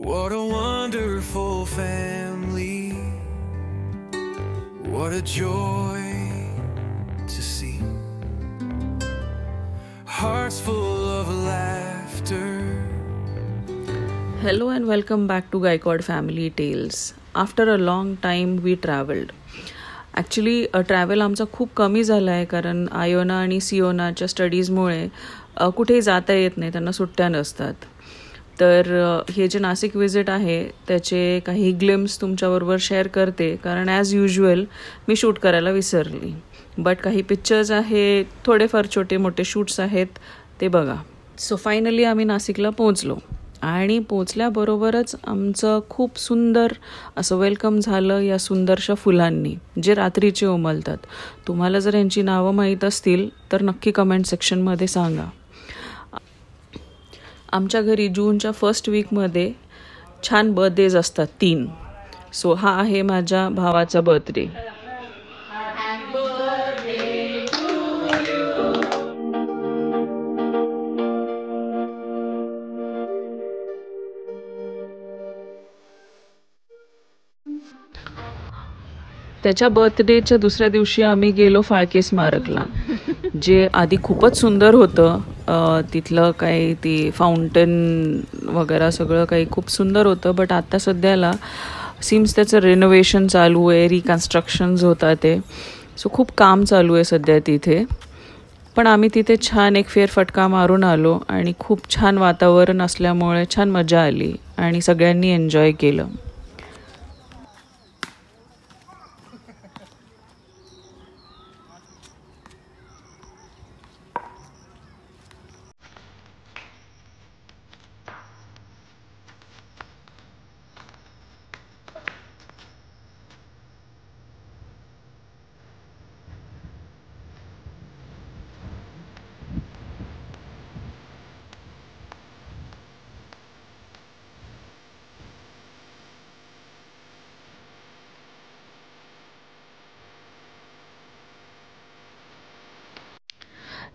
What a wonderful family. What a joy to see. Hearts full of laughter. Hello and welcome back to Gaikwad Family Tales. After a long time we traveled. Actually travel आमचा खूप कमी झाला आहे कारण Iona आणि सियोनाच्या स्टडीजमुळे कुठेही जाता येत नाही, त्यांना सुट्ट्या नसतात. तर हे जे नाशिक विजिट आहे त्याचे काही ग्लिम्स तुमच्याबरोबर शेअर करते कारण ॲज युजल मी शूट करायला विसरली. बट काही पिक्चर्स आहे, थोडेफार छोटे मोठे शूट्स आहेत, ते बघा. सो फायनली आम्ही नाशिकला पोहोचलो आणि पोचल्याबरोबरच आमचं खूप सुंदर असं वेलकम झालं या सुंदरशा फुलांनी जे रात्रीचे उमलतात. तुम्हाला जर यांची नावं माहीत असतील तर नक्की कमेंट सेक्शनमध्ये सांगा. आमच्या घरी जूनच्या फर्स्ट वीकमध्ये छान बर्थडेज असतात 3. सो हा आहे माझ्या भावाचा बर्थडे. त्याच्या बर्थडेच्या दुसऱ्या दिवशी आम्ही गेलो फाळके स्मारकला, जे आधी खूपच सुंदर होतं. तिथलं काही ती फाउंटन वगैरे सगळं काही खूप सुंदर होतं. बट आता सध्याला सीम्स त्याचं रिनोव्हेशन चालू आहे, रिकन्स्ट्रक्शन्स होतात ते. सो खूप काम चालू आहे सध्या तिथे. पण आम्ही तिथे छान एक फेरफटका मारून आलो आणि खूप छान वातावरण असल्यामुळे छान मजा आली आणि सगळ्यांनी एन्जॉय केलं.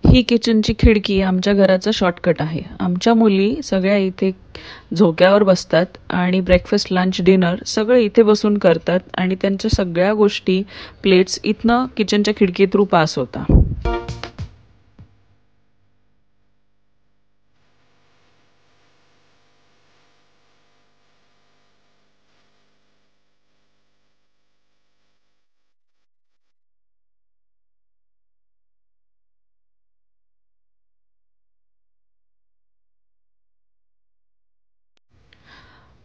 ही किचनची खिडकी आमच्या घराचा शॉर्टकट आहे. आमच्या मुली सगळ्या इथे झोक्यावर बसतात आणि ब्रेकफास्ट, लंच, डिनर सगळं इथे बसून करतात आणि त्यांच्या सगळ्या गोष्टी, प्लेट्स इथनं किचनच्या खिडकी थ्रू पास होता.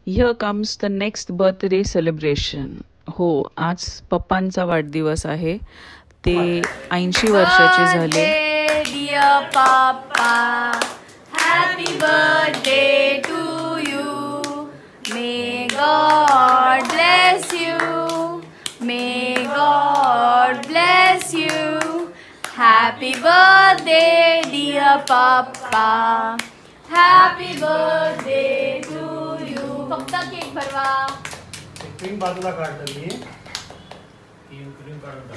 Here comes the next birthday celebration. हो, आज पप्पांचा वाढदिवस आहे. ते 80 वर्षाचे झाले. Dear Papa, happy birthday to you. May God bless you. May God bless you. Happy birthday, dear Papa. Happy birthday to you. फक्त केक भरवा. क्रीम बाजूला काढतो मी. क्रीम काढून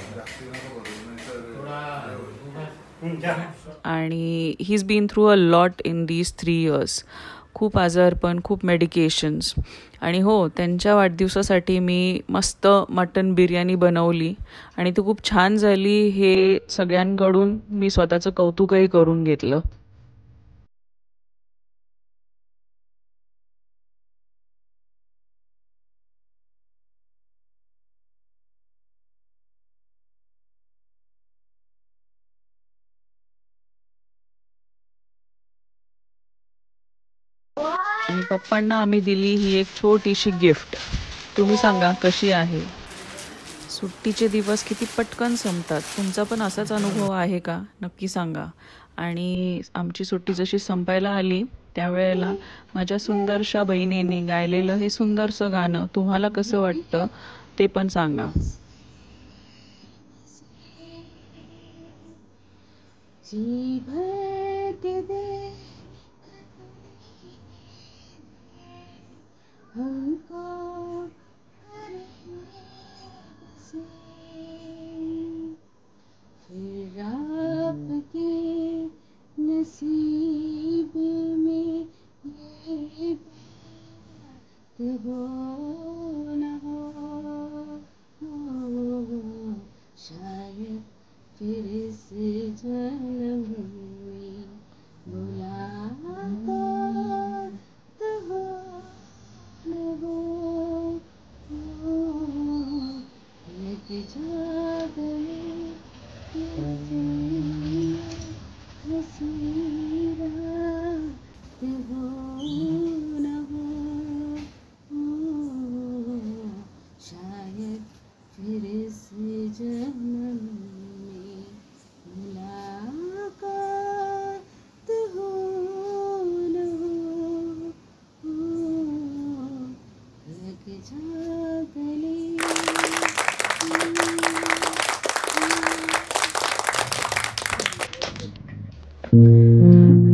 आणि he is been through a lot in these 3 years. खूप आजारपण, खूप मेडिकेशन्स. आणि हो, त्यांच्या वाढदिवसासाठी मी मस्त मटन बिर्याणी बनवली आणि ती खूप छान झाली. हे सगळ्यांकडून मी स्वतःचं कौतुकही करून घेतलं. आणि पप्पांना आम्ही दिली ही एक छोटीशी गिफ्ट. तुम्ही सांगा कशी आहे. सुट्टीचे दिवस किती पटकन संपतात. तुमचा पण असाच अनुभव आहे का, नक्की सांगा. आणि आमची सुट्टी जशी संपायला आली त्यावेळेला माझ्या सुंदरशा बहिणीने गायलेलं हे सुंदरसं गाणं तुम्हाला कसं वाटतं ते पण सांगा. नसीब में ये हो न हो, शायद फिर से जन्म में मुलाकात हो न हो, लग जा गले ये हंसी रात हो न हो, शायद फिर से जन्म में मुलाकात हो न हो, लग जा गले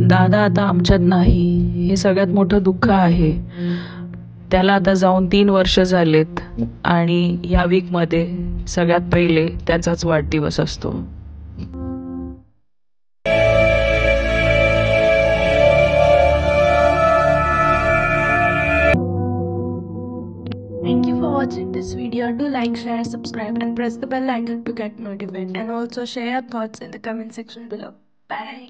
दादा आता आमच्यात नाही, हे सगळ्यात मोठं दुःख आहे. त्याला आता जाऊन 3 वर्ष झालेत आणि या वीकमध्ये सगळ्यात पहिले त्याचाच वाढदिवस असतो. Thank you for watching this video. Do like, share, subscribe and press the bell icon to get notified, and also share your thoughts in the comment section below. Bye.